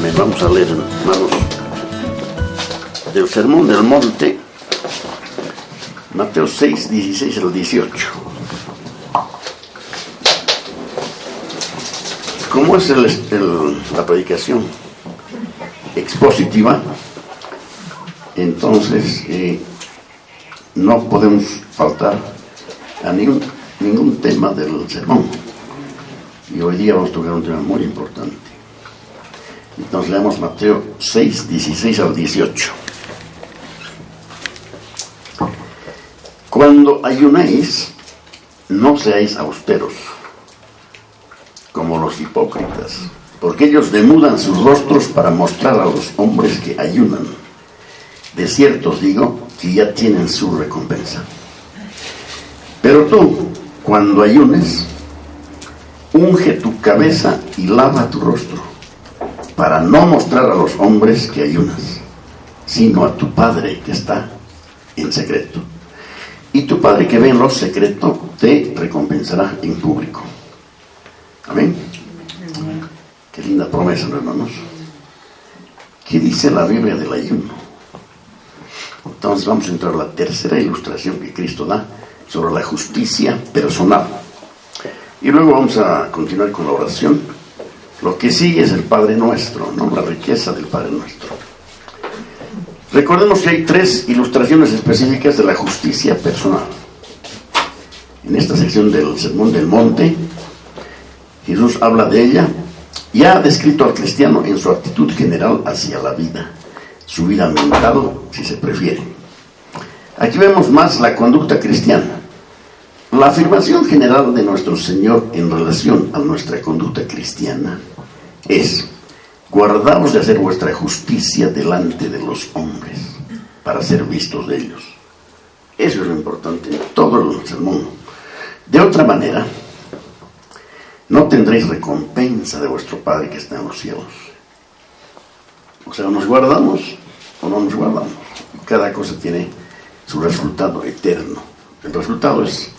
Amén. Vamos a leer, hermanos, del Sermón del Monte, Mateo 6, 16 al 18. Como es la predicación expositiva, entonces no podemos faltar a ningún tema del sermón. Y hoy día vamos a tocar un tema muy importante. Entonces leamos Mateo 6, 16 al 18. Cuando ayunéis, no seáis austeros, como los hipócritas, porque ellos demudan sus rostros para mostrar a los hombres que ayunan. De cierto os digo que ya tienen su recompensa. Pero tú, cuando ayunes, unge tu cabeza y lava tu rostro, para no mostrar a los hombres que ayunas, sino a tu Padre que está en secreto. Y tu Padre que ve en lo secreto te recompensará en público. Amén. Qué linda promesa, hermanos. ¿Qué dice la Biblia del ayuno? Entonces vamos a entrar a la tercera ilustración que Cristo da sobre la justicia personal. Y luego vamos a continuar con la oración. Lo que sigue es el Padre Nuestro, ¿no? La riqueza del Padre Nuestro. Recordemos que hay tres ilustraciones específicas de la justicia personal. En esta sección del Sermón del Monte, Jesús habla de ella y ha descrito al cristiano en su actitud general hacia la vida, su vida mentado, si se prefiere. Aquí vemos más la conducta cristiana. La afirmación general de nuestro Señor en relación a nuestra conducta cristiana es: guardaos de hacer vuestra justicia delante de los hombres, para ser vistos de ellos. Eso es lo importante en todo el sermón. De otra manera, no tendréis recompensa de vuestro Padre que está en los cielos. O sea, nos guardamos o no nos guardamos. Cada cosa tiene su resultado eterno. El resultado es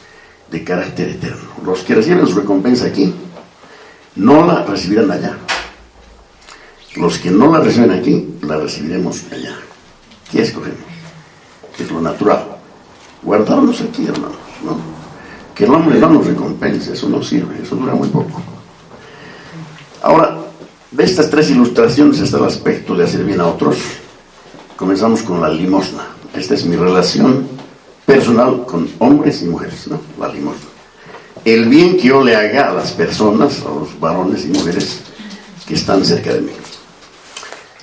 de carácter eterno. Los que reciben su recompensa aquí no la recibirán allá. Los que no la reciben aquí la recibiremos allá. ¿Qué escogemos? Es lo natural. Guardarnos aquí, hermanos, ¿no? Que el hombre no nos recompense, eso no sirve, eso dura muy poco. Ahora, de estas tres ilustraciones está el aspecto de hacer bien a otros. Comenzamos con la limosna. Esta es mi relación personal con hombres y mujeres, ¿no? La limosna. El bien que yo le haga a las personas, a los varones y mujeres que están cerca de mí.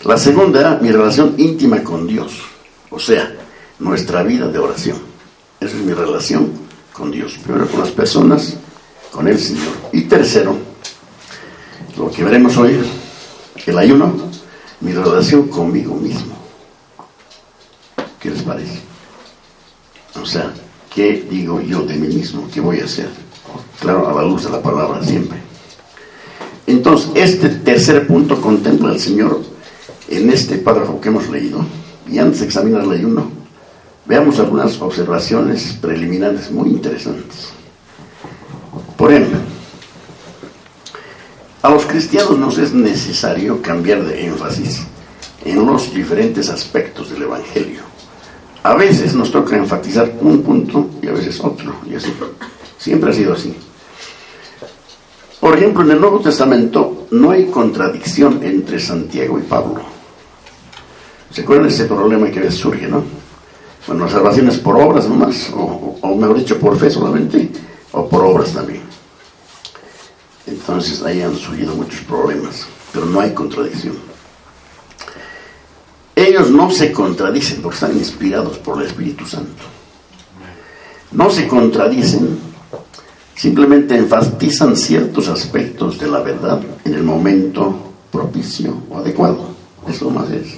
La segunda, mi relación íntima con Dios, o sea, nuestra vida de oración. Esa es mi relación con Dios. Primero con las personas, con el Señor. Y tercero, lo que veremos hoy, el ayuno, mi relación conmigo mismo. ¿Qué les parece? O sea, ¿qué digo yo de mí mismo? ¿Qué voy a hacer? Claro, a la luz de la palabra siempre. Entonces, este tercer punto contempla el Señor en este párrafo que hemos leído. Y antes de examinar el ayuno, veamos algunas observaciones preliminares muy interesantes. Por ejemplo, a los cristianos nos es necesario cambiar de énfasis en los diferentes aspectos del Evangelio. A veces nos toca enfatizar un punto y a veces otro, y así. Siempre ha sido así. Por ejemplo, en el Nuevo Testamento no hay contradicción entre Santiago y Pablo. ¿Se acuerdan de ese problema que a veces surge, no? Bueno, la salvación es por obras nomás, o mejor dicho, por fe solamente, o por obras también. Entonces ahí han surgido muchos problemas, pero no hay contradicción. Ellos no se contradicen porque están inspirados por el Espíritu Santo. No se contradicen, simplemente enfatizan ciertos aspectos de la verdad en el momento propicio o adecuado. Eso más es.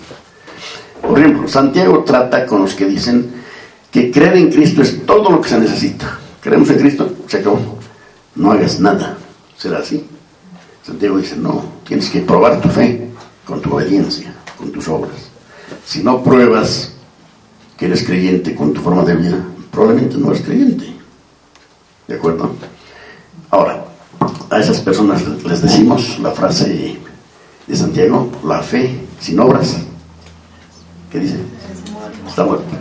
Por ejemplo, Santiago trata con los que dicen que creer en Cristo es todo lo que se necesita. Creemos en Cristo, se acabó. No hagas nada. ¿Será así? Santiago dice, no, tienes que probar tu fe con tu obediencia, con tus obras. Si no pruebas que eres creyente con tu forma de vida, probablemente no eres creyente. ¿De acuerdo? Ahora, a esas personas les decimos la frase de Santiago, la fe sin obras, ¿qué dice? Está muerta.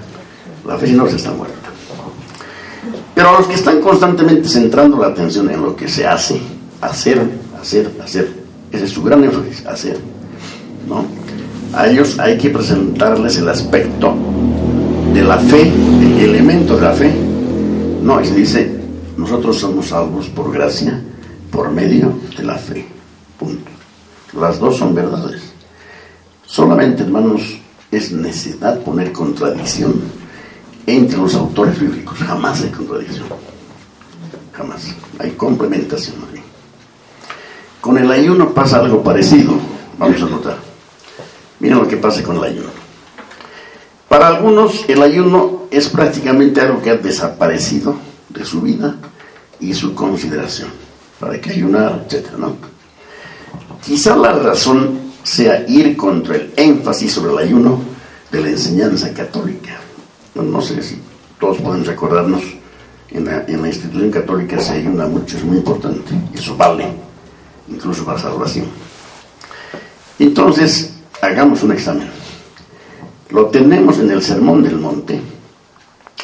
La fe sin obras está muerta. Pero a los que están constantemente centrando la atención en lo que se hace, hacer, ese es su gran énfasis, hacer, ¿no? A ellos hay que presentarles el aspecto de la fe, el elemento de la fe. No, y se dice, nosotros somos salvos por gracia, por medio de la fe. Punto. Las dos son verdades. Solamente, hermanos, es necedad poner contradicción entre los autores bíblicos. Jamás hay contradicción. Jamás. Hay complementación ahí. Con el ayuno pasa algo parecido. Vamos a notar. Miren lo que pasa con el ayuno. Para algunos, el ayuno es prácticamente algo que ha desaparecido de su vida y su consideración. ¿Para qué ayunar? Etcétera, ¿no? Quizá la razón sea ir contra el énfasis sobre el ayuno de la enseñanza católica. No sé si todos podemos acordarnos, en la institución católica se ayuna mucho, es muy importante, eso vale, incluso para salvación. Entonces, hagamos un examen. Lo tenemos en el Sermón del Monte.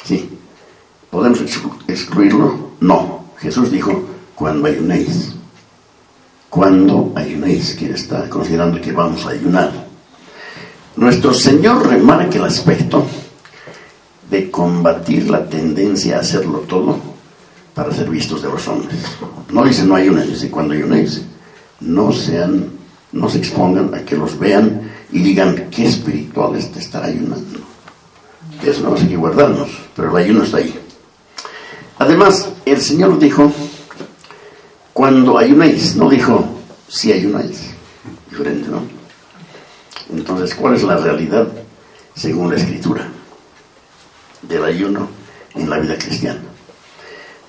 Sí. ¿Podemos excluirlo? No. Jesús dijo, cuando ayunéis. Cuando ayunéis, que está considerando que vamos a ayunar. Nuestro Señor remarca el aspecto de combatir la tendencia a hacerlo todo para ser vistos de los hombres. No dice no ayunen, dice cuando ayunéis. No se expongan a que los vean y digan qué espiritual es de estar ayunando. Que eso no hay que guardarnos, pero el ayuno está ahí. Además, el Señor dijo cuando ayunéis, no dijo si ayunáis. Diferente, ¿no? Entonces, ¿cuál es la realidad según la Escritura del ayuno en la vida cristiana?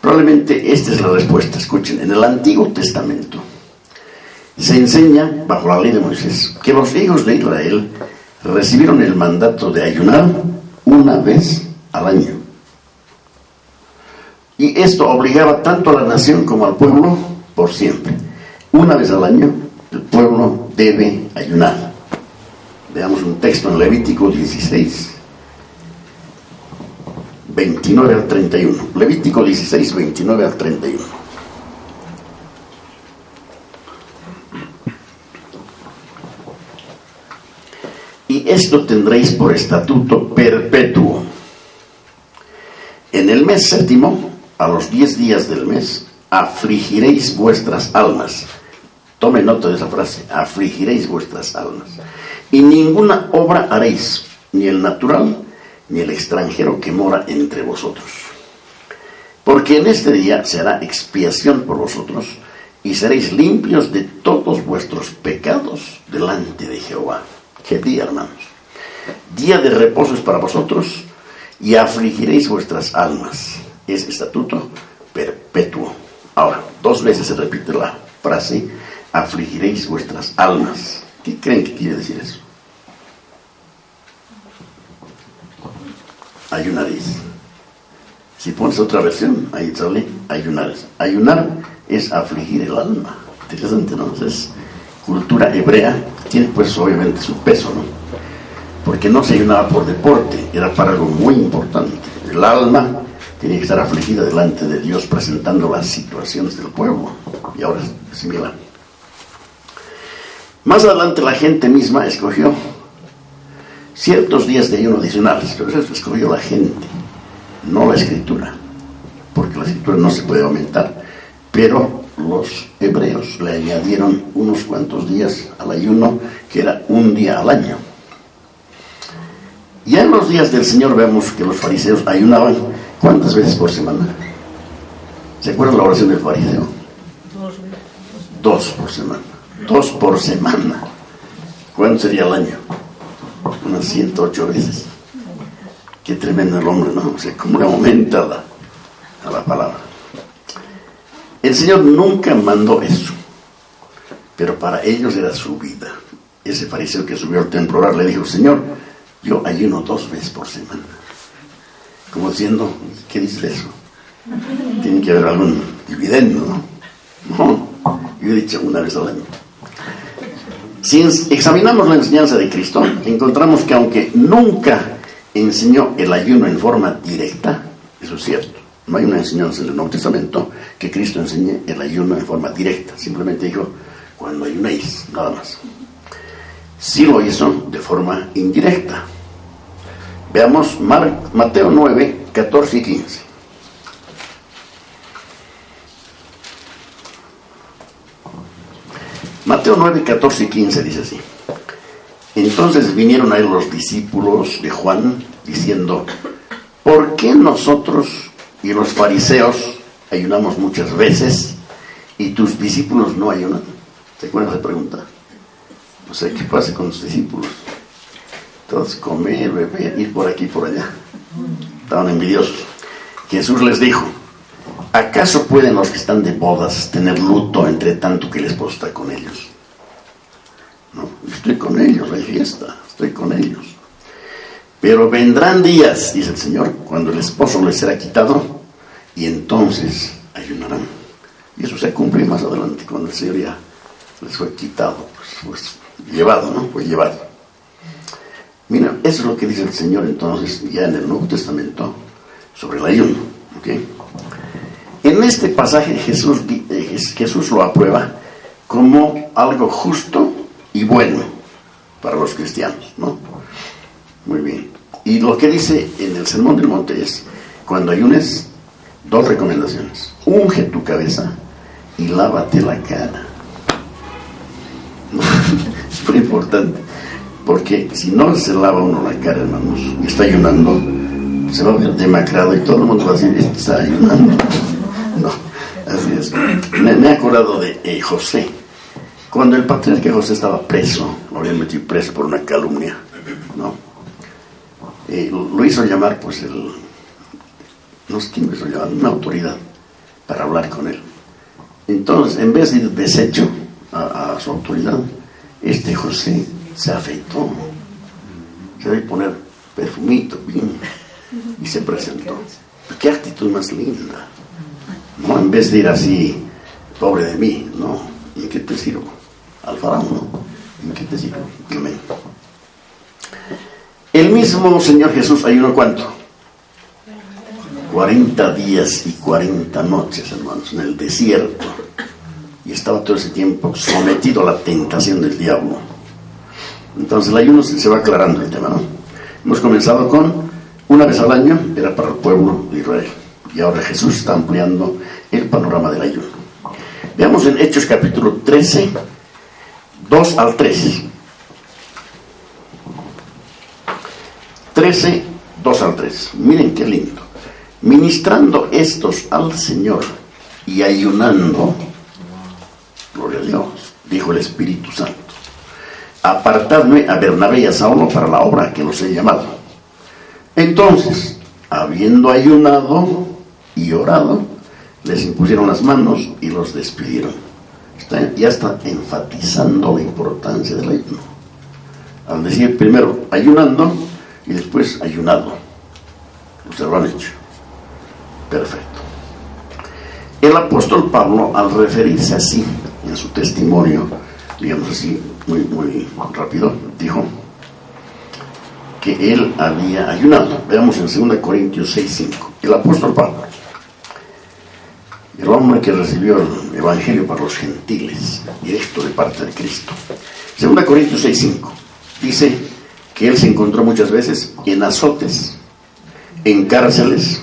Probablemente esta es la respuesta. Escuchen, en el Antiguo Testamento se enseña, bajo la ley de Moisés, que los hijos de Israel recibieron el mandato de ayunar una vez al año. Y esto obligaba tanto a la nación como al pueblo por siempre. Una vez al año el pueblo debe ayunar. Veamos un texto en Levítico 16, 29 al 31. Levítico 16, 29 al 31. Y esto tendréis por estatuto perpetuo. En el mes séptimo, a los 10 días del mes, afligiréis vuestras almas. Tome nota de esa frase, afligiréis vuestras almas. Y ninguna obra haréis, ni el natural, ni el extranjero que mora entre vosotros. Porque en este día se hará expiación por vosotros, y seréis limpios de todos vuestros pecados delante de Jehová. ¿Qué día, hermanos? Día de reposo es para vosotros, y afligiréis vuestras almas. Es estatuto perpetuo. Ahora, 2 veces se repite la frase, afligiréis vuestras almas. ¿Qué creen que quiere decir eso? Ayunaréis. Si pones otra versión, ahí sale ayunaréis. Ayunar es afligir el alma. Interesante, ¿no? Es cultura hebrea, tiene pues obviamente su peso, ¿no? Porque no se ayunaba por deporte, era para algo muy importante. El alma tenía que estar afligida delante de Dios presentando las situaciones del pueblo. Y ahora es similar. Más adelante la gente misma escogió ciertos días de ayuno adicionales, pero eso escogió la gente, no la Escritura, porque la Escritura no se puede aumentar, pero los hebreos le añadieron unos cuantos días al ayuno, que era un día al año. Ya en los días del Señor vemos que los fariseos ayunaban, ¿cuántas veces por semana? ¿Se acuerdan la oración del fariseo? 2 por semana. 2 por semana. ¿Cuánto sería al año? Unas 108 veces. Qué tremendo el hombre, ¿no? O sea, cómo le aumenta a la palabra. El Señor nunca mandó eso, pero para ellos era su vida. Ese fariseo que subió al templo a orar le dijo, Señor, yo ayuno 2 veces por semana. Como diciendo, ¿qué dice eso? Tiene que haber algún dividendo, ¿no? No, yo he dicho 1 vez al año. Si examinamos la enseñanza de Cristo, encontramos que aunque nunca enseñó el ayuno en forma directa, eso es cierto, no hay una enseñanza en el Nuevo Testamento que Cristo enseñe el ayuno en forma directa, simplemente dijo, cuando ayunéis, nada más. Sí lo hizo de forma indirecta. Veamos Mateo 9, 14 y 15. Mateo 9, 14 y 15 dice así. Entonces vinieron a él los discípulos de Juan, diciendo, ¿por qué nosotros y los fariseos ayunamos muchas veces y tus discípulos no ayunan? ¿Se acuerdan de esa pregunta? O sea, ¿qué pasa con los discípulos? Entonces, comer, beber, ir por aquí y por allá. Estaban envidiosos. Jesús les dijo, ¿acaso pueden los que están de bodas tener luto entre tanto que el esposo está con ellos? No, estoy con ellos, hay fiesta, estoy con ellos. Pero vendrán días, dice el Señor, cuando el esposo les será quitado y entonces ayunarán. Y eso se cumple más adelante, cuando el Señor ya les fue quitado, pues llevado, ¿no? Fue llevado. Mira, eso es lo que dice el Señor entonces ya en el Nuevo Testamento sobre el ayuno, ¿ok? En este pasaje Jesús lo aprueba como algo justo y bueno para los cristianos, ¿no? Muy bien. Y lo que dice en el Sermón del Monte es, cuando ayunes, dos recomendaciones. Unge tu cabeza y lávate la cara. Es muy importante, porque si no se lava uno la cara, hermanos, y está ayunando, se va a ver demacrado y todo el mundo va a decir, está ayunando. No, así es. Me he acordado de José. Cuando el patriarca José estaba preso, lo habían metido preso por una calumnia, ¿no? Lo hizo llamar, pues, no sé quién lo hizo llamar, una autoridad, para hablar con él. Entonces, en vez de ir deshecho a su autoridad, José se afeitó, se debe poner perfumito, bien, y se presentó. ¡Qué actitud más linda! ¿No? En vez de ir así, pobre de mí, ¿no? ¿Y en qué te sirvo? Al faraón, ¿no? ¿En qué te sirvo? Amén. El mismo Señor Jesús ayunó ¿cuánto? 40 días y 40 noches, hermanos, en el desierto. Y estaba todo ese tiempo sometido a la tentación del diablo. Entonces el ayuno se va aclarando el tema, ¿no? Hemos comenzado con una vez al año, era para el pueblo de Israel. Y ahora Jesús está ampliando el panorama del ayuno. Veamos en Hechos capítulo 13, 2 al 3. 13, 2 al 3. Miren qué lindo. Ministrando estos al Señor y ayunando, gloria a Dios, dijo el Espíritu Santo, apartadme a Bernabé y a Saulo para la obra que los he llamado. Entonces, habiendo ayunado y orado, les impusieron las manos y los despidieron. Ya está enfatizando la importancia del ayuno. Al decir primero ayunando y después ayunado. Ustedes lo han hecho. Perfecto. El apóstol Pablo, al referirse así en su testimonio, digamos así, muy rápido, dijo que él había ayunado. Veamos en 2 Corintios 6:5. El apóstol Pablo, el hombre que recibió el evangelio para los gentiles, directo de parte de Cristo. 2 Corintios 6:5 dice que él se encontró muchas veces en azotes, en cárceles,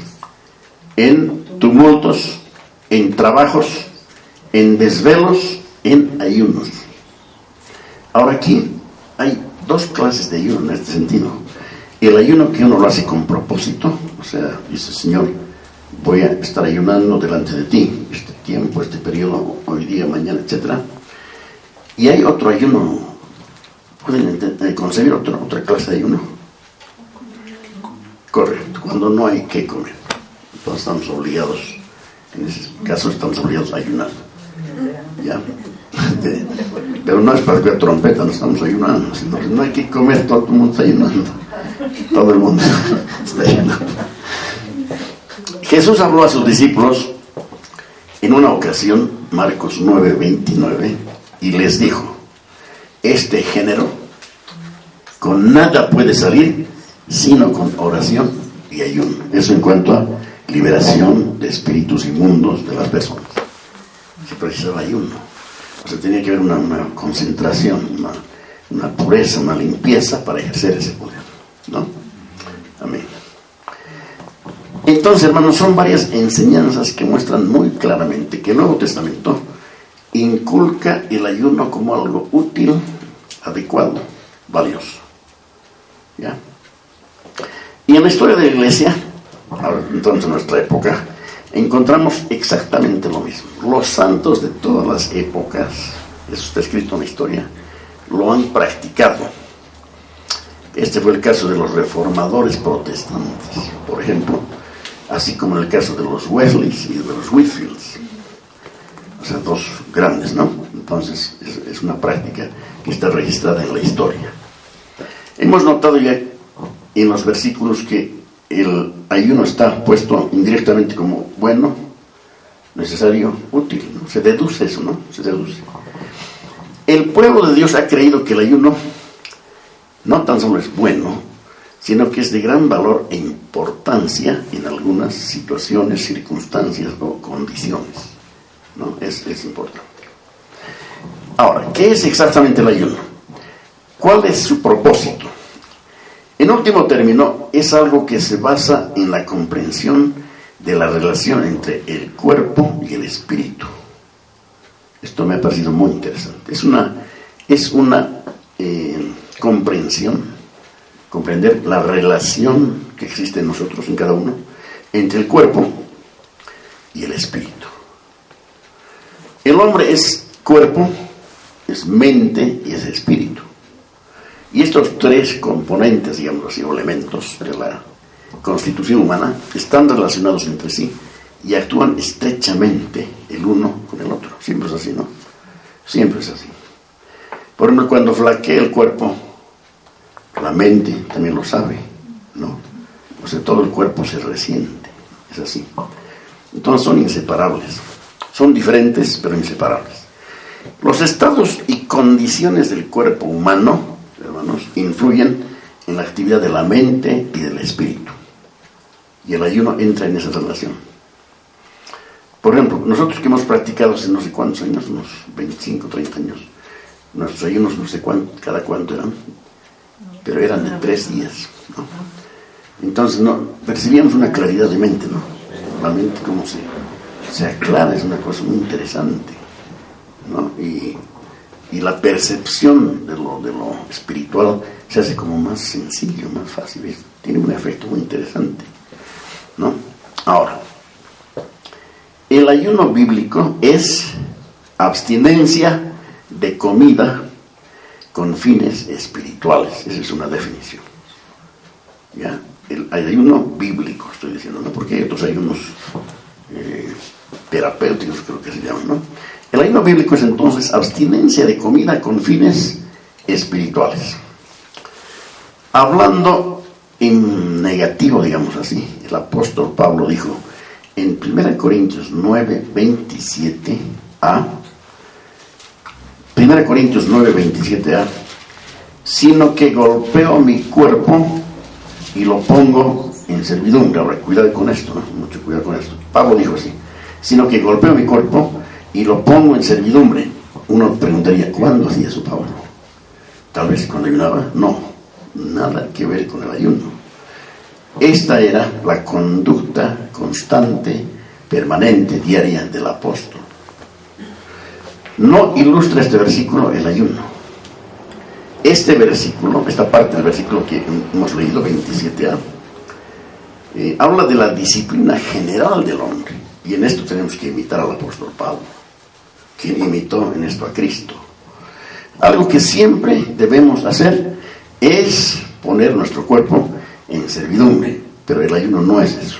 en tumultos, en trabajos, en desvelos, en ayunos. Ahora aquí hay dos clases de ayuno en este sentido. El ayuno que uno lo hace con propósito, o sea, dice, Señor, voy a estar ayunando delante de ti este tiempo, este periodo, hoy día, mañana, etc. Y hay otro ayuno. ¿Pueden concebir otra clase de ayuno? Correcto, cuando no hay que comer. Entonces estamos obligados, en ese caso estamos obligados a ayunar. ¿Ya? Pero no es para que trompeta, no estamos ayunando, sino que no hay que comer, todo el mundo está ayunando. Todo el mundo está ayunando. Jesús habló a sus discípulos en una ocasión, Marcos 9:29, y les dijo: este género, con nada puede salir sino con oración y ayuno. Eso en cuanto a liberación de espíritus inmundos de las personas. Se precisaba ayuno. O sea, tenía que haber una concentración, una pureza, una limpieza para ejercer ese poder, ¿no? Amén. Entonces, hermanos, son varias enseñanzas que muestran muy claramente que el Nuevo Testamento inculca el ayuno como algo útil, adecuado, valioso. ¿Ya? Y en la historia de la Iglesia, entonces en nuestra época, encontramos exactamente lo mismo. Los santos de todas las épocas, eso está escrito en la historia, lo han practicado. Este fue el caso de los reformadores protestantes, por ejemplo, así como en el caso de los Wesleys y de los Whitfields. O sea, dos grandes, ¿no? Entonces, es una práctica que está registrada en la historia. Hemos notado ya en los versículos que el ayuno está puesto indirectamente como bueno, necesario, útil, ¿no? Se deduce eso, ¿no? Se deduce. El pueblo de Dios ha creído que el ayuno no tan solo es bueno, sino que es de gran valor e importancia en algunas situaciones, circunstancias o condiciones, ¿no? Es importante. Ahora, ¿qué es exactamente el ayuno? ¿Cuál es su propósito? En último término, es algo que se basa en la comprensión de la relación entre el cuerpo y el espíritu. Esto me ha parecido muy interesante. Es una comprensión, comprender la relación que existe en nosotros, en cada uno, entre el cuerpo y el espíritu. El hombre es cuerpo, es mente y es espíritu. Y estos tres componentes, digamos así, o elementos de la constitución humana, están relacionados entre sí y actúan estrechamente el uno con el otro. Siempre es así, ¿no? Siempre es así. Por ejemplo, cuando flaquea el cuerpo, la mente también lo sabe, ¿no? O sea, todo el cuerpo se resiente. Es así. Entonces son inseparables. Son diferentes, pero inseparables. Los estados y condiciones del cuerpo humano, hermanos, influyen en la actividad de la mente y del espíritu. Y el ayuno entra en esa relación. Por ejemplo, nosotros que hemos practicado hace no sé cuántos años, unos 25, 30 años, nuestros ayunos no sé cada cuánto eran, pero eran de 3 días, ¿no? Entonces percibíamos una claridad de mente, ¿no? La mente como se aclara, es una cosa muy interesante, ¿no? Y la percepción de lo espiritual se hace como más sencillo, más fácil. Tiene un efecto muy interesante, ¿no? Ahora, el ayuno bíblico es abstinencia de comida con fines espirituales. Esa es una definición. ¿Ya? El ayuno bíblico, estoy diciendo, ¿no? Porque hay otros ayunos terapéuticos, creo que se llaman, ¿no? El ayuno bíblico es entonces abstinencia de comida con fines espirituales. Hablando en negativo, digamos así, el apóstol Pablo dijo en 1 Corintios 9, 27a, 1 Corintios 9, 27a, sino que golpeo mi cuerpo y lo pongo en servidumbre. Ahora, cuidado con esto, ¿no? Mucho cuidado con esto. Pablo dijo así, sino que golpeo mi cuerpo y lo pongo en servidumbre. Uno preguntaría, ¿cuándo hacía eso Pablo? Tal vez cuando ayunaba. No, nada que ver con el ayuno. Esta era la conducta constante, permanente, diaria del apóstol. No ilustra este versículo el ayuno. Este versículo, esta parte del versículo que hemos leído, 27a, habla de la disciplina general del hombre. Y en esto tenemos que imitar al apóstol Pablo, quien imitó en esto a Cristo. Algo que siempre debemos hacer es poner nuestro cuerpo en servidumbre, pero el ayuno no es eso.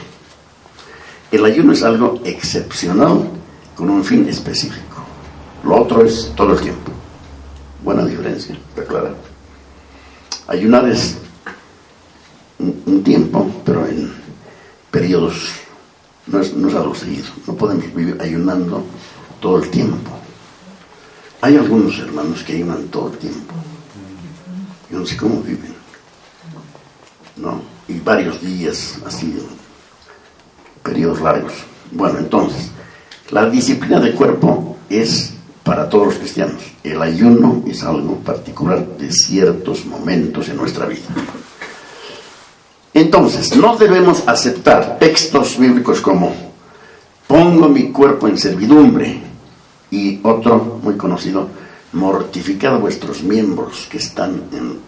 El ayuno es algo excepcional con un fin específico. Lo otro es todo el tiempo. Buena diferencia, está clara. Ayunar es un tiempo, pero en periodos, no es algo seguido. No podemos vivir ayunando todo el tiempo. Hay algunos hermanos que ayunan todo el tiempo. Yo no sé cómo viven, ¿no? Y varios días, así, periodos largos. Bueno, entonces, la disciplina del cuerpo es para todos los cristianos. El ayuno es algo particular de ciertos momentos en nuestra vida. Entonces, no debemos aceptar textos bíblicos como pongo mi cuerpo en servidumbre, y otro muy conocido, mortificad vuestros miembros que están en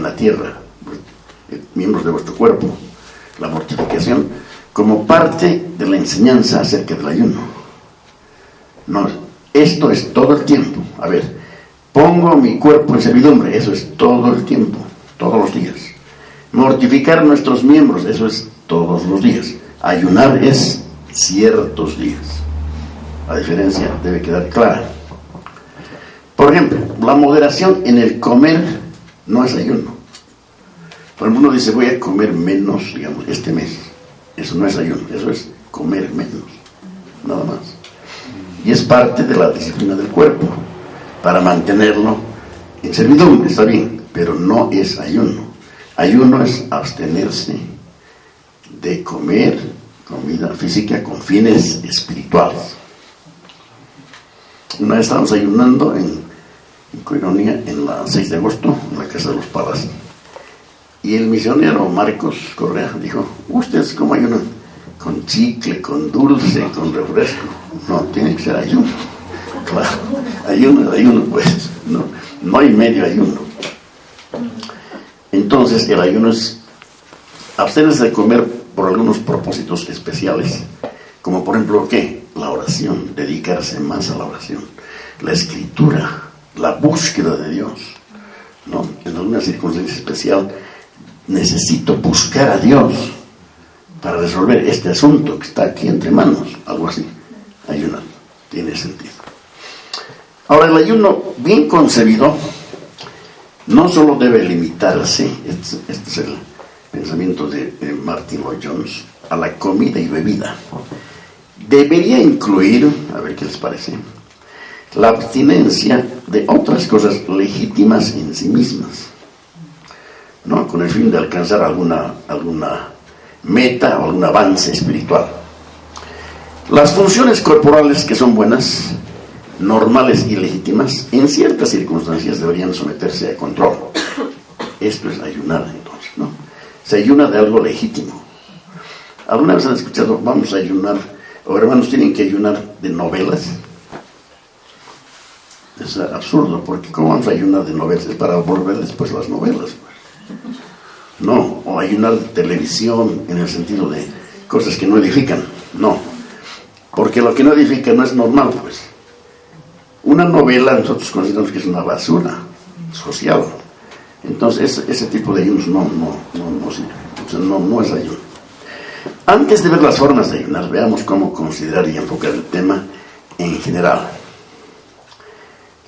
la tierra, miembros de vuestro cuerpo, la mortificación, como parte de la enseñanza acerca del ayuno. No, esto es todo el tiempo. A ver, pongo mi cuerpo en servidumbre, eso es todo el tiempo, todos los días. Mortificar nuestros miembros, eso es todos los días. Ayunar es ciertos días. La diferencia debe quedar clara. Por ejemplo, la moderación en el comer no es ayuno. Por ejemplo, uno dice, voy a comer menos, digamos, este mes. Eso no es ayuno, eso es comer menos, nada más. Y es parte de la disciplina del cuerpo, para mantenerlo en servidumbre, está bien, pero no es ayuno. Ayuno es abstenerse de comer comida física con fines espirituales. Una vez estábamos ayunando en Coironía, en la 6 de agosto, en la Casa de los Palas. Y el misionero Marcos Correa dijo, ¿ustedes cómo ayunan? Con chicle, con dulce, con refresco. No, tiene que ser ayuno. Claro, ayuno, pues. No hay medio ayuno. Entonces, el ayuno es abstenerse de comer por algunos propósitos especiales. Como por ejemplo, ¿qué? La oración, dedicarse más a la oración. La escritura, la búsqueda de Dios, ¿no? En alguna circunstancia especial necesito buscar a Dios para resolver este asunto que está aquí entre manos, algo así. Ayunar, tiene sentido. Ahora, el ayuno bien concebido no solo debe limitarse, este es el pensamiento de Martin Lloyd-Jones, a la comida y bebida. Debería incluir, a ver qué les parece, la abstinencia de otras cosas legítimas en sí mismas, ¿no? Con el fin de alcanzar alguna meta o algún avance espiritual. Las funciones corporales que son buenas, normales y legítimas, en ciertas circunstancias deberían someterse a control. Esto es ayunar, entonces, ¿no? Se ayuna de algo legítimo. ¿Alguna vez han escuchado, vamos a ayunar, o hermanos tienen que ayunar de novelas? Es absurdo, porque ¿cómo vamos a ayunar de novelas? Es para volver después las novelas, pues. No, o ayunar de televisión en el sentido de cosas que no edifican, no, porque lo que no edifica no es normal, pues. Una novela nosotros consideramos que es una basura social, entonces ese tipo de ayunos no es ayuno. Antes de ver las formas de ayunar, veamos cómo considerar y enfocar el tema en general.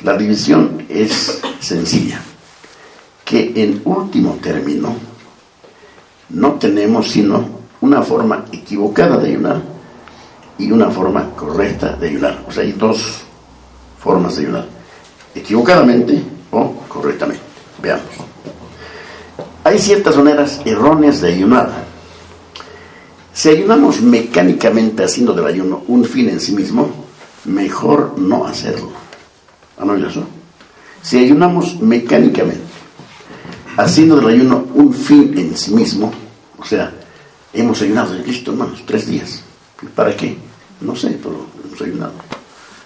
La división es sencilla, que en último término no tenemos sino una forma equivocada de ayunar y una forma correcta de ayunar. O sea, hay dos formas de ayunar, equivocadamente o correctamente. Veamos. Hay ciertas maneras erróneas de ayunar. Si ayunamos mecánicamente haciendo del ayuno un fin en sí mismo, mejor no hacerlo. ¿Han oído eso? Si ayunamos mecánicamente haciendo del ayuno un fin en sí mismo, o sea, hemos ayunado, listo, hermanos, 3 días. ¿Para qué? No sé, pero hemos ayunado.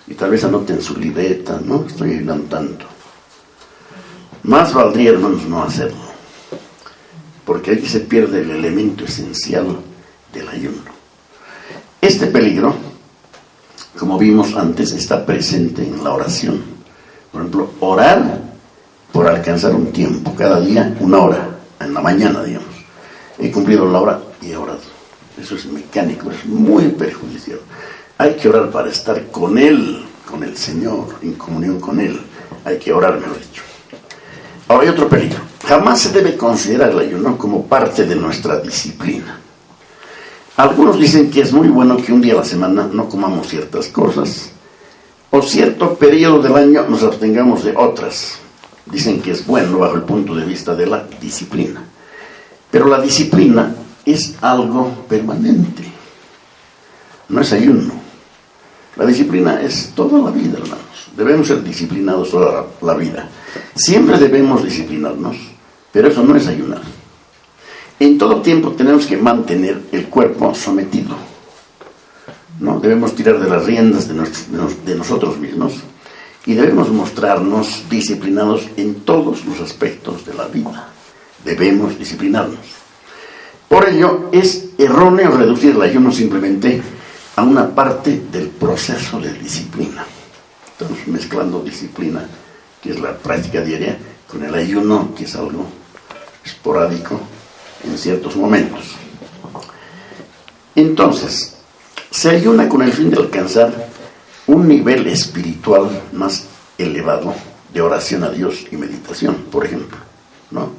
Y tal vez anoten su libreta, ¿no? Estoy ayunando tanto. Más valdría, hermanos, no hacerlo, porque aquí se pierde el elemento esencial del ayuno. Este peligro, como vimos antes, está presente en la oración. Por ejemplo, orar por alcanzar un tiempo, cada día 1 hora, en la mañana, digamos. He cumplido la hora y he orado. Eso es mecánico, es muy perjudicial. Hay que orar para estar con Él, con el Señor, en comunión con Él. Hay que orar, mejor dicho. Ahora hay otro peligro. Jamás se debe considerar el ayuno como parte de nuestra disciplina. Algunos dicen que es muy bueno que un día a la semana no comamos ciertas cosas, o cierto periodo del año nos abstengamos de otras. Dicen que es bueno bajo el punto de vista de la disciplina. Pero la disciplina es algo permanente. No es ayuno. La disciplina es toda la vida, hermanos. Debemos ser disciplinados toda la vida. Siempre debemos disciplinarnos, pero eso no es ayunar. En todo tiempo tenemos que mantener el cuerpo sometido. ¿No? Debemos tirar de las riendas de nosotros mismos y debemos mostrarnos disciplinados en todos los aspectos de la vida. Debemos disciplinarnos. Por ello, es erróneo reducir el ayuno simplemente a una parte del proceso de disciplina. Estamos mezclando disciplina, que es la práctica diaria, con el ayuno, que es algo esporádico en ciertos momentos. Entonces, se ayuna con el fin de alcanzar un nivel espiritual más elevado de oración a Dios y meditación, por ejemplo, ¿no?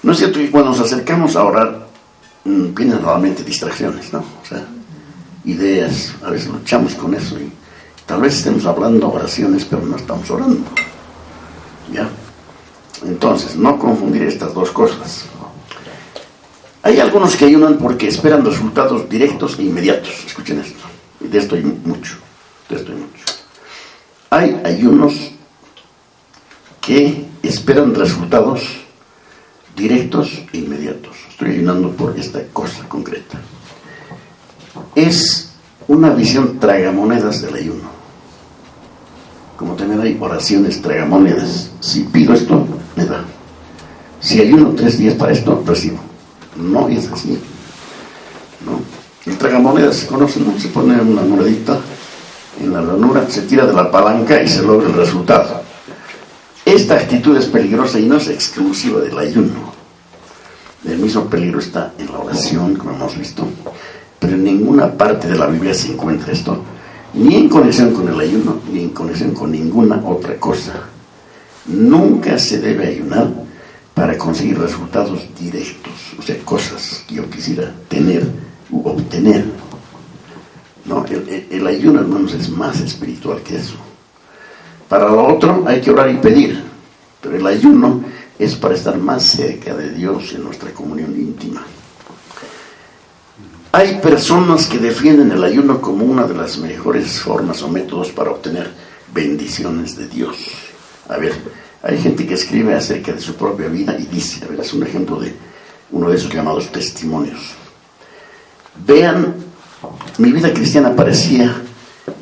No es cierto que cuando nos acercamos a orar vienen normalmente distracciones, ¿no? O sea, ideas, a veces luchamos con eso y tal vez estemos hablando oraciones, pero no estamos orando, ¿ya? Entonces, no confundir estas dos cosas. Hay algunos que ayunan porque esperan resultados directos e inmediatos. Escuchen esto, y de esto hay mucho. Hay ayunos que esperan resultados directos e inmediatos. Estoy ayunando por esta cosa concreta. Es una visión tragamonedas del ayuno. Como también hay oraciones tragamonedas. Si pido esto, me da. Si ayuno 3 días para esto, recibo. No es así, ¿no? El tragamonedas se conoce, ¿no? Se pone una monedita en la ranura, se tira de la palanca y se logra el resultado. Esta actitud es peligrosa y no es exclusiva del ayuno. El mismo peligro está en la oración, como hemos visto, pero en ninguna parte de la Biblia se encuentra esto, ni en conexión con el ayuno, ni en conexión con ninguna otra cosa. Nunca se debe ayunar para conseguir resultados directos, o sea, cosas que yo quisiera tener u obtener. No, el ayuno, hermanos, es más espiritual que eso. Para lo otro hay que orar y pedir, pero el ayuno es para estar más cerca de Dios en nuestra comunión íntima. Hay personas que defienden el ayuno como una de las mejores formas o métodos para obtener bendiciones de Dios. A ver, hay gente que escribe acerca de su propia vida y dice, a ver, es un ejemplo de uno de esos llamados testimonios. Vean, mi vida cristiana parecía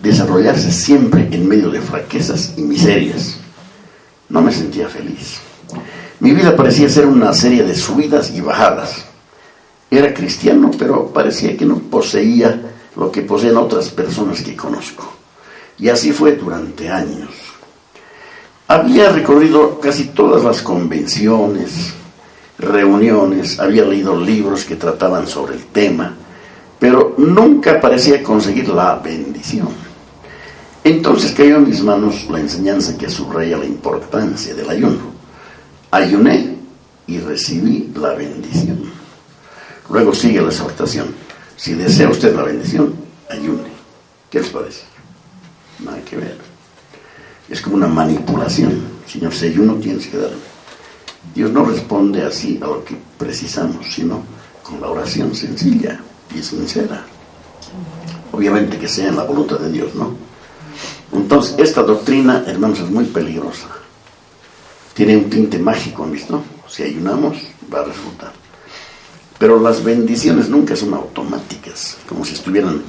desarrollarse siempre en medio de flaquezas y miserias. No me sentía feliz. Mi vida parecía ser una serie de subidas y bajadas. Era cristiano, pero parecía que no poseía lo que poseen otras personas que conozco. Y así fue durante años. Había recorrido casi todas las convenciones, reuniones, había leído libros que trataban sobre el tema, pero nunca parecía conseguir la bendición. Entonces cayó en mis manos la enseñanza que subraya la importancia del ayuno. Ayuné y recibí la bendición. Luego sigue la exhortación. Si desea usted la bendición, ayune. ¿Qué les parece? Nada que ver. Es como una manipulación. Señor, si ayuno tienes que darme. Dios no responde así a lo que precisamos, sino con la oración sencilla y sincera. Obviamente que sea en la voluntad de Dios, ¿no? Entonces, esta doctrina, hermanos, es muy peligrosa. Tiene un tinte mágico, ¿visto? Si ayunamos, va a resultar. Pero las bendiciones nunca son automáticas, como si estuvieran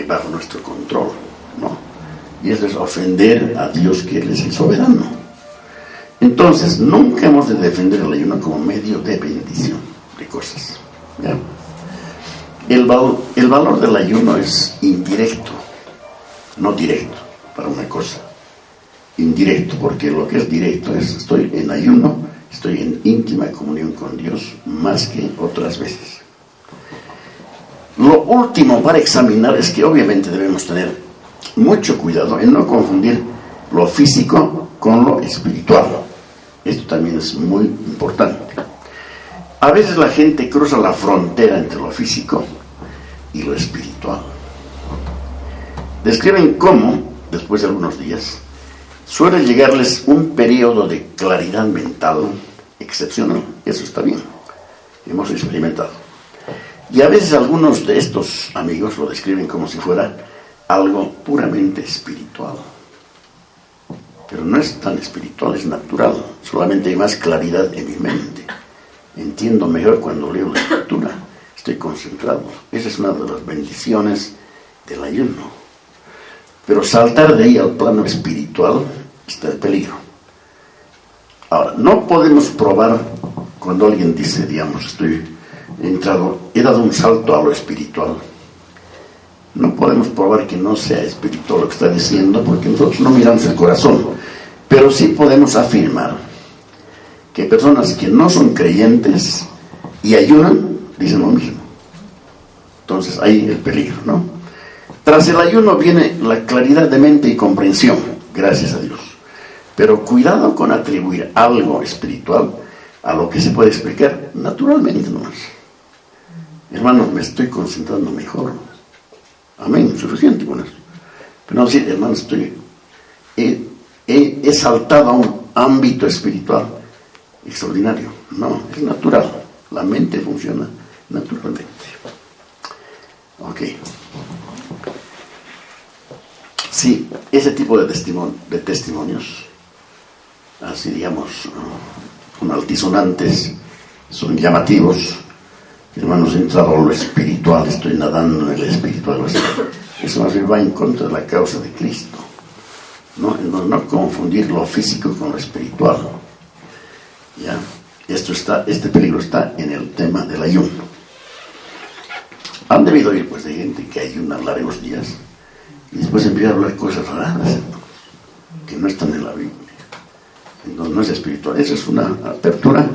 bajo nuestro control, ¿no? Y eso es ofender a Dios, que Él es el soberano. Entonces, nunca hemos de defender el ayuno como medio de bendición de cosas, ¿ya? El valor del ayuno es indirecto, no directo, para una cosa. Indirecto, porque lo que es directo es, estoy en ayuno, estoy en íntima comunión con Dios más que otras veces. Lo último para examinar es que obviamente debemos tener mucho cuidado en no confundir lo físico con lo espiritual. Esto también es muy importante. A veces la gente cruza la frontera entre lo físico y lo espiritual. Describen cómo después de algunos días, suele llegarles un periodo de claridad mental excepcional. Eso está bien, hemos experimentado. Y a veces algunos de estos amigos lo describen como si fuera algo puramente espiritual. Pero no es tan espiritual, es natural. Solamente hay más claridad en mi mente. Entiendo mejor cuando leo la escritura. Estoy concentrado. Esa es una de las bendiciones del ayuno. Pero saltar de ahí al plano espiritual está en peligro. Ahora, no podemos probar cuando alguien dice, digamos, he dado un salto a lo espiritual. No podemos probar que no sea espiritual lo que está diciendo, porque nosotros no miramos el corazón. Pero sí podemos afirmar que personas que no son creyentes y ayunan, dicen lo mismo. Entonces, ahí el peligro, ¿no? Tras el ayuno viene la claridad de mente y comprensión, gracias a Dios. Pero cuidado con atribuir algo espiritual a lo que se puede explicar naturalmente nomás. Hermano, me estoy concentrando mejor. Amén, suficiente con eso. Pero no decir, hermano, he saltado a un ámbito espiritual extraordinario. No, es natural. La mente funciona naturalmente. Ok. Sí, ese tipo de testimonios, así digamos, con altisonantes, son llamativos. Hermanos, he entrado a lo espiritual, estoy nadando en el espiritual. Eso más bien va en contra de la causa de Cristo. No confundir lo físico con lo espiritual. ¿Ya? Este peligro está en el tema del ayuno. Han debido oír pues de gente que ayuna largos días y después empieza a hablar cosas raras que no están en la Biblia. Entonces no es espiritual. Esa es una apertura,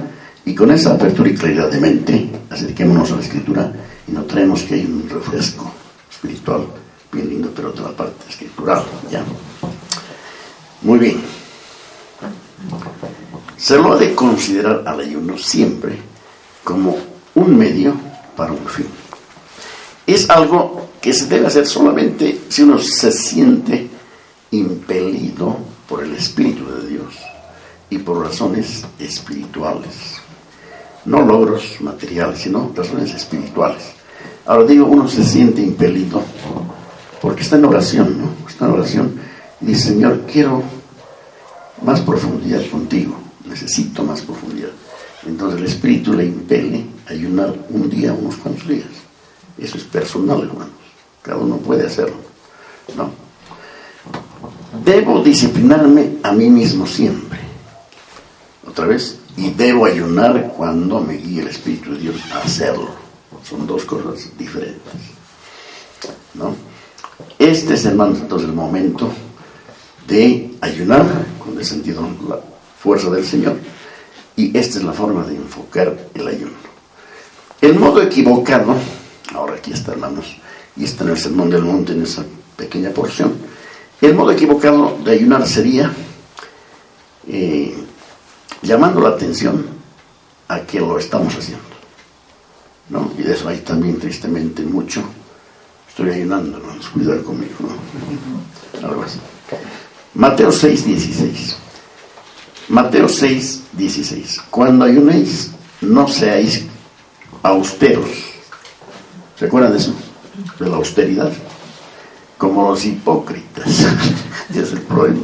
y con esa apertura y claridad de mente acerquémonos a la escritura y no traemos que hay un refresco espiritual bien lindo, pero otra parte escritural. ¿Ya? Muy bien. Se lo ha de considerar al ayuno siempre como un medio para un fin. Es algo que se debe hacer solamente si uno se siente impelido por el Espíritu de Dios y por razones espirituales. No logros materiales, sino razones espirituales. Ahora digo, uno se siente impelido porque está en oración, ¿no? Está en oración y dice, Señor, quiero más profundidad contigo, necesito más profundidad. Entonces el Espíritu le impele a ayunar un día, unos cuantos días. Eso es personal, hermanos. Cada uno puede hacerlo, ¿no? Debo disciplinarme a mí mismo siempre. Otra vez, y debo ayunar cuando me guíe el Espíritu de Dios a hacerlo. Son dos cosas diferentes, ¿no? Este es, hermanos, entonces el momento de ayunar con el sentido, la fuerza del Señor. Y esta es la forma de enfocar el ayuno. El modo equivocado, ahora aquí está, hermanos, y está en el Sermón del Monte, en esa pequeña porción. El modo equivocado de ayunar sería llamando la atención a que lo estamos haciendo, ¿no? Y de eso hay también tristemente mucho. Estoy ayunando, hermanos, cuidado conmigo, ¿no? Algo así. Mateo 6:16. Mateo 6:16. Cuando ayunéis, no seáis austeros. ¿Se acuerdan de eso? De la austeridad. Como los hipócritas. Ese es el problema.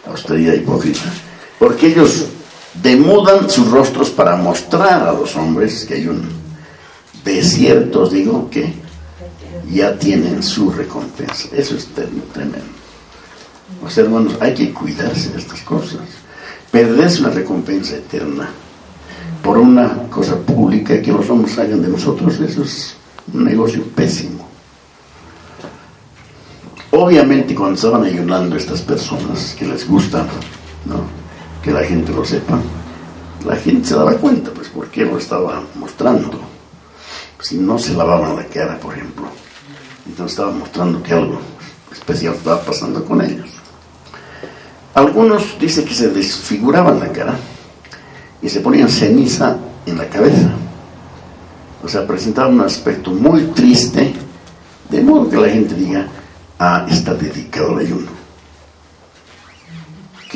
Austeridad hipócrita. Porque ellos demudan sus rostros para mostrar a los hombres que ayunan. De cierto os digo que ya tienen su recompensa. Eso es tremendo. O sea, hermanos, hay que cuidarse de estas cosas. Perderse una recompensa eterna por una cosa pública que los hombres hagan de nosotros, eso es un negocio pésimo. Obviamente cuando estaban ayunando estas personas que les gusta, ¿no?, que la gente lo sepa, la gente se daba cuenta, pues, por qué lo estaba mostrando. Si no se lavaban la cara, por ejemplo, entonces estaba mostrando que algo especial estaba pasando con ellos. Algunos dicen que se desfiguraban la cara y se ponían ceniza en la cabeza. O sea, presentaban un aspecto muy triste, de modo que la gente diga, está dedicado al ayuno.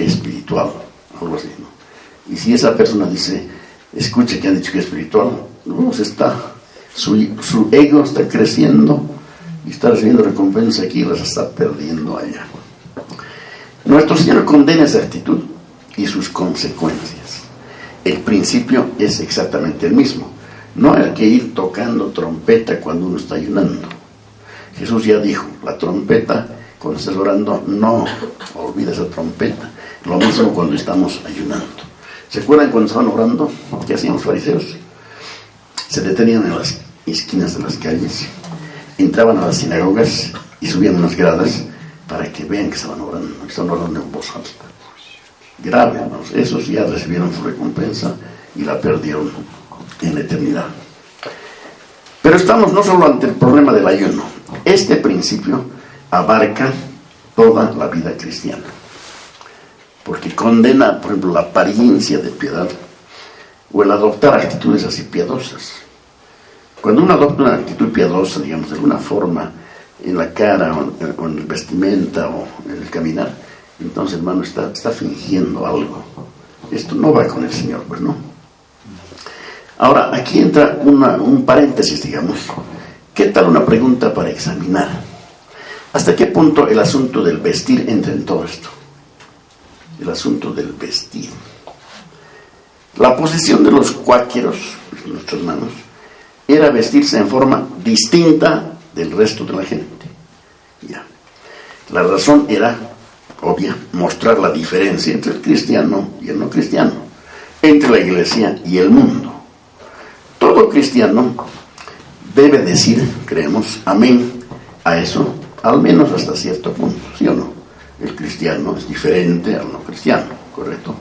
que espiritual, algo así, ¿no? Y si esa persona dice, escuche que han dicho que es espiritual, no, su ego está creciendo y está recibiendo recompensa aquí y las está perdiendo allá. Nuestro Señor condena esa actitud y sus consecuencias. El principio es exactamente el mismo. No hay que ir tocando trompeta cuando uno está ayunando. Jesús ya dijo, la trompeta, cuando estés orando, no olvides esa trompeta. Lo mismo cuando estamos ayunando. ¿Se acuerdan cuando estaban orando? ¿Qué hacían los fariseos? Se detenían en las esquinas de las calles, entraban a las sinagogas y subían unas gradas para que vean que estaban orando en voz alta. Grave, hermanos. Esos ya recibieron su recompensa y la perdieron en la eternidad. Pero estamos no solo ante el problema del ayuno. Este principio abarca toda la vida cristiana, porque condena, por ejemplo, la apariencia de piedad o el adoptar actitudes así piadosas. Cuando uno adopta una actitud piadosa, digamos, de alguna forma, en la cara o en el vestimenta o en el caminar, entonces, hermano, está fingiendo algo. Esto no va con el Señor, pues no. Ahora, aquí entra un paréntesis, digamos. ¿Qué tal una pregunta para examinar? ¿Hasta qué punto el asunto del vestir entra en todo esto? El asunto del vestir. La posición de los cuáqueros, nuestros hermanos, era vestirse en forma distinta del resto de la gente. Ya. La razón era obvia, mostrar la diferencia entre el cristiano y el no cristiano, entre la iglesia y el mundo. Todo cristiano debe decir, creemos, amén a eso, al menos hasta cierto punto, ¿sí o no? El cristiano es diferente al no cristiano, ¿correcto?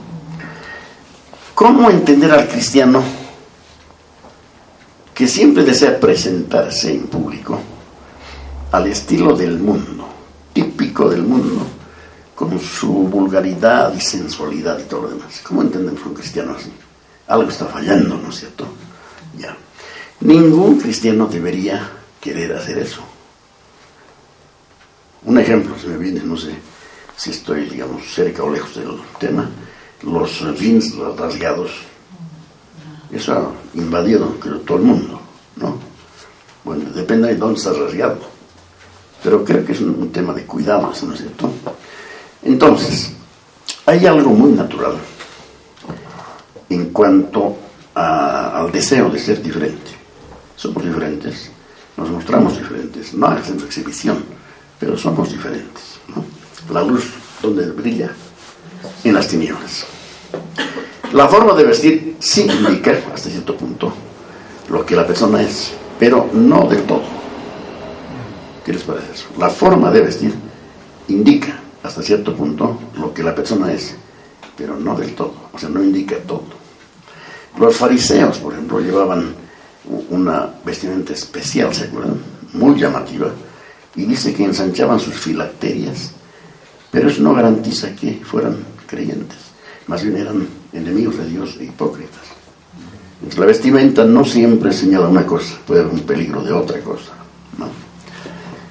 ¿Cómo entender al cristiano que siempre desea presentarse en público al estilo del mundo, típico del mundo, con su vulgaridad y sensualidad y todo lo demás? ¿Cómo entendemos a un cristiano así? Algo está fallando, ¿no es cierto? Ya. Ningún cristiano debería querer hacer eso. Un ejemplo, se me viene, no sé si estoy, digamos, cerca o lejos del tema, los jeans rasgados. Eso ha invadido, creo, todo el mundo, ¿no? Bueno, depende de dónde está rasgado, pero creo que es un tema de cuidado, ¿no es cierto? Entonces, hay algo muy natural en cuanto al deseo de ser diferente. Somos diferentes, nos mostramos diferentes, no hacemos exhibición, pero somos diferentes, ¿no? La luz, ¿dónde brilla? En las tinieblas. La forma de vestir sí indica, hasta cierto punto, lo que la persona es, pero no del todo. ¿Qué les parece eso? La forma de vestir indica, hasta cierto punto, lo que la persona es, pero no del todo, o sea, no indica todo. Los fariseos, por ejemplo, llevaban una vestimenta especial, ¿se acuerdan? Muy llamativa, y dice que ensanchaban sus filacterias, pero eso no garantiza que fueran creyentes, más bien eran enemigos de Dios e hipócritas. Entonces, la vestimenta no siempre señala una cosa, puede haber un peligro de otra cosa, ¿no?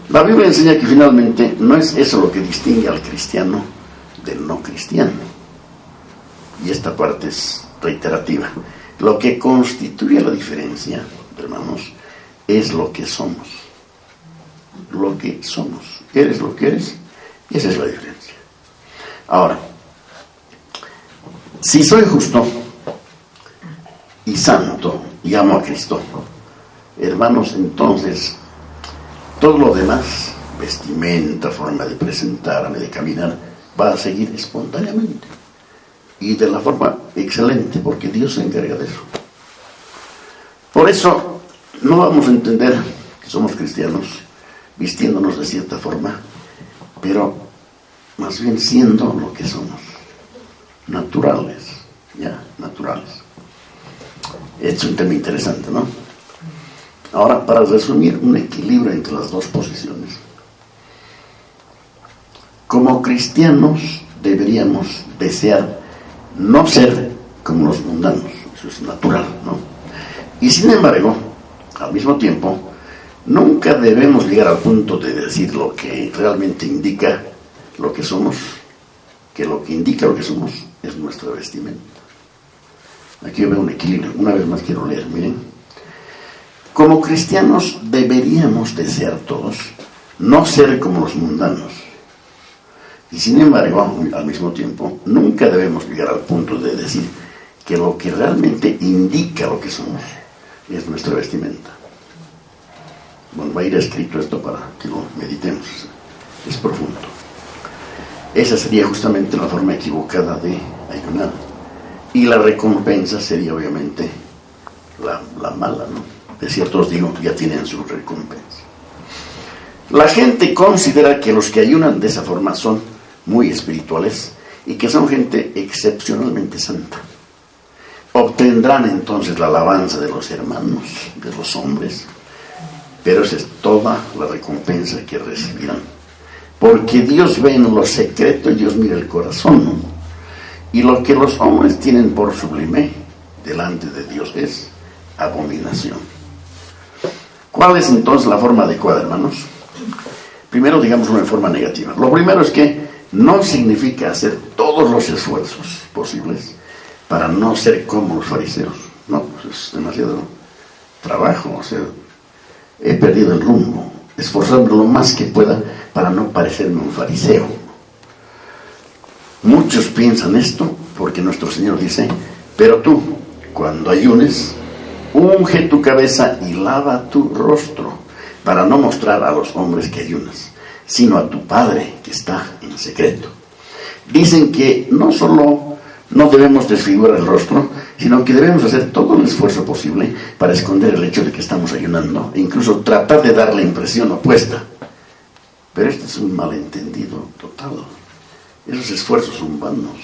La Biblia enseña que finalmente no es eso lo que distingue al cristiano del no cristiano, y esta parte es reiterativa. Lo que constituye la diferencia, hermanos, es lo que somos. Lo que somos. Eres lo que eres, y esa es la diferencia. Ahora, si soy justo y santo y amo a Cristo, hermanos, entonces todo lo demás, vestimenta, forma de presentarme, de caminar, va a seguir espontáneamente y de la forma excelente, porque Dios se encarga de eso. Por eso no vamos a entender que somos cristianos vistiéndonos de cierta forma, pero más bien siendo lo que somos, naturales, ya, naturales. Es un tema interesante, ¿no? Ahora, para resumir, un equilibrio entre las dos posiciones. Como cristianos deberíamos desear no ser como los mundanos, eso es natural, ¿no? Y sin embargo, al mismo tiempo, nunca debemos llegar al punto de decir lo que realmente indica lo que somos, que lo que indica lo que somos es nuestra vestimenta. Aquí veo un equilibrio. Una vez más quiero leer, miren. Como cristianos deberíamos desear todos no ser como los mundanos. Y sin embargo, al mismo tiempo, nunca debemos llegar al punto de decir que lo que realmente indica lo que somos es nuestra vestimenta. Bueno, va a ir escrito esto para que lo meditemos. Es profundo. Esa sería justamente la forma equivocada de ayunar. Y la recompensa sería obviamente la mala, ¿no? De ciertos digo, ya tienen su recompensa. La gente considera que los que ayunan de esa forma son muy espirituales y que son gente excepcionalmente santa. Obtendrán entonces la alabanza de los hermanos, de los hombres, pero esa es toda la recompensa que recibirán. Porque Dios ve en lo secreto y Dios mira el corazón, ¿no? Y lo que los hombres tienen por sublime delante de Dios es abominación. ¿Cuál es entonces la forma adecuada, hermanos? Primero, digámoslo en forma negativa. Lo primero es que no significa hacer todos los esfuerzos posibles para no ser como los fariseos. No, pues es demasiado trabajo. O sea, he perdido el rumbo. Esforzarme lo más que pueda para no parecerme un fariseo. Muchos piensan esto porque nuestro Señor dice: pero tú, cuando ayunes, unge tu cabeza y lava tu rostro, para no mostrar a los hombres que ayunas, sino a tu Padre que está en secreto. Dicen que no solo no debemos desfigurar el rostro, sino que debemos hacer todo el esfuerzo posible para esconder el hecho de que estamos ayunando, e incluso tratar de dar la impresión opuesta. Pero este es un malentendido total. Esos esfuerzos son vanos.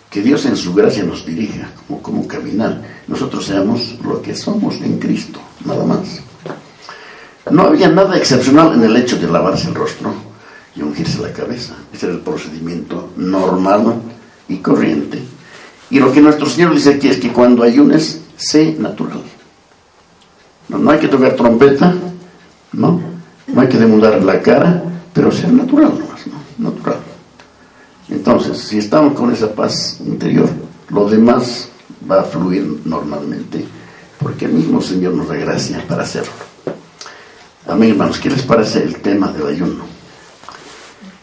Que Dios en su gracia nos dirija cómo caminar. Nosotros seamos lo que somos en Cristo, nada más. No había nada excepcional en el hecho de lavarse el rostro y ungirse la cabeza. Ese era el procedimiento normal y corriente. Y lo que nuestro Señor dice aquí es que cuando ayunes, sé natural. No hay que tocar trompeta, no hay que demudar la cara, pero ser natural nomás, ¿no? Natural. Entonces, si estamos con esa paz interior, lo demás va a fluir normalmente, porque el mismo Señor nos da gracia para hacerlo. Amén, hermanos. ¿Qué les parece el tema del ayuno?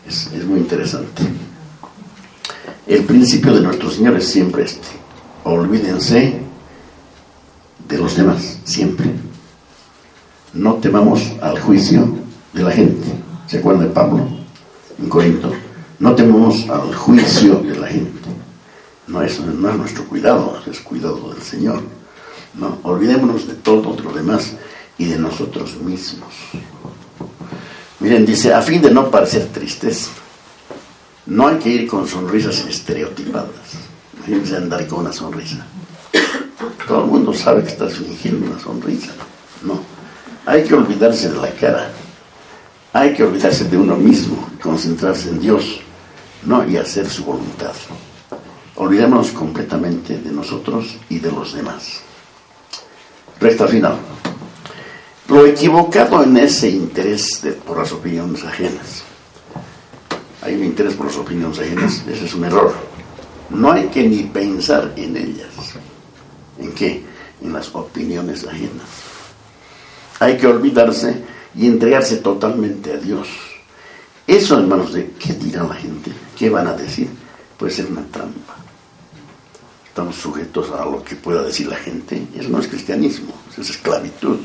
Es muy interesante. El principio de nuestro Señor es siempre este: olvídense de los demás, siempre. No temamos al juicio de la gente. ¿Se acuerdan de Pablo en Corinto? No temamos al juicio de la gente. No, eso no es nuestro cuidado, es cuidado del Señor. No, olvidémonos de todo lo demás y de nosotros mismos. Miren, dice: a fin de no parecer tristes, no hay que ir con sonrisas estereotipadas. Imagínense andar con una sonrisa. Todo el mundo sabe que estás fingiendo una sonrisa. No, hay que olvidarse de la cara. Hay que olvidarse de uno mismo, concentrarse en Dios, ¿no? Y hacer su voluntad. Olvidémonos completamente de nosotros y de los demás. Recta final. Lo equivocado en ese interés por las opiniones ajenas. Hay un interés por las opiniones ajenas, ese es un error. No hay que ni pensar en ellas. ¿En qué? En las opiniones ajenas. Hay que olvidarse y entregarse totalmente a Dios. Eso, hermanos, de qué dirá la gente, qué van a decir, puede ser una trampa. Estamos sujetos a lo que pueda decir la gente. Eso no es cristianismo, eso es esclavitud.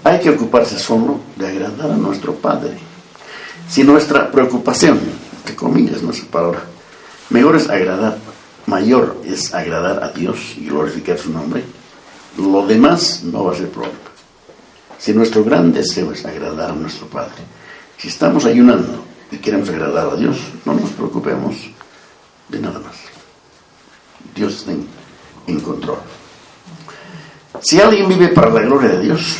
Hay que ocuparse solo de agradar a nuestro Padre. Si nuestra preocupación, entre comillas, no es palabra, mayor es agradar a Dios y glorificar su nombre, lo demás no va a ser problema. Si nuestro gran deseo es agradar a nuestro Padre, si estamos ayunando y queremos agradar a Dios, no nos preocupemos de nada más. Dios está en control. Si alguien vive para la gloria de Dios,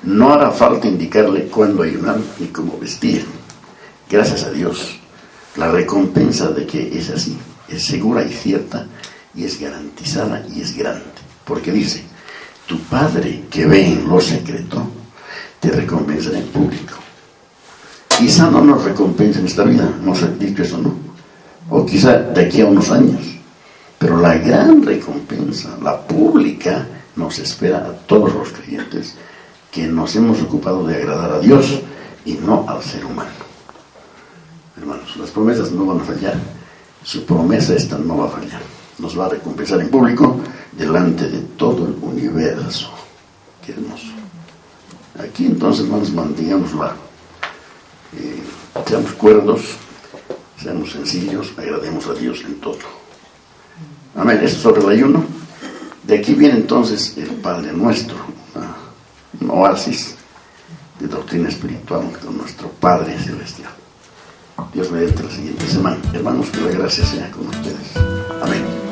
no hará falta indicarle cuándo ayunar ni cómo vestir. Gracias a Dios, la recompensa de que es así es segura y cierta, y es garantizada y es grande. Porque dice: tu Padre que ve en lo secreto te recompensará en público. Quizá no nos recompensa en esta vida, no se ha dicho eso, ¿no? o quizá de aquí a unos años. Pero la gran recompensa, la pública, nos espera a todos los creyentes que nos hemos ocupado de agradar a Dios y no al ser humano. Hermanos, las promesas no van a fallar. Su promesa esta no va a fallar. Nos va a recompensar en público delante de todo el universo. Qué hermoso. Aquí entonces, hermanos, mantengámosla. Seamos cuerdos, seamos sencillos, agrademos a Dios en todo. Amén. Esto sobre el ayuno. De aquí viene entonces el Padre Nuestro, un oasis de doctrina espiritual con nuestro Padre Celestial. Dios mediante la siguiente semana. Hermanos, que la gracia sea con ustedes. Amén.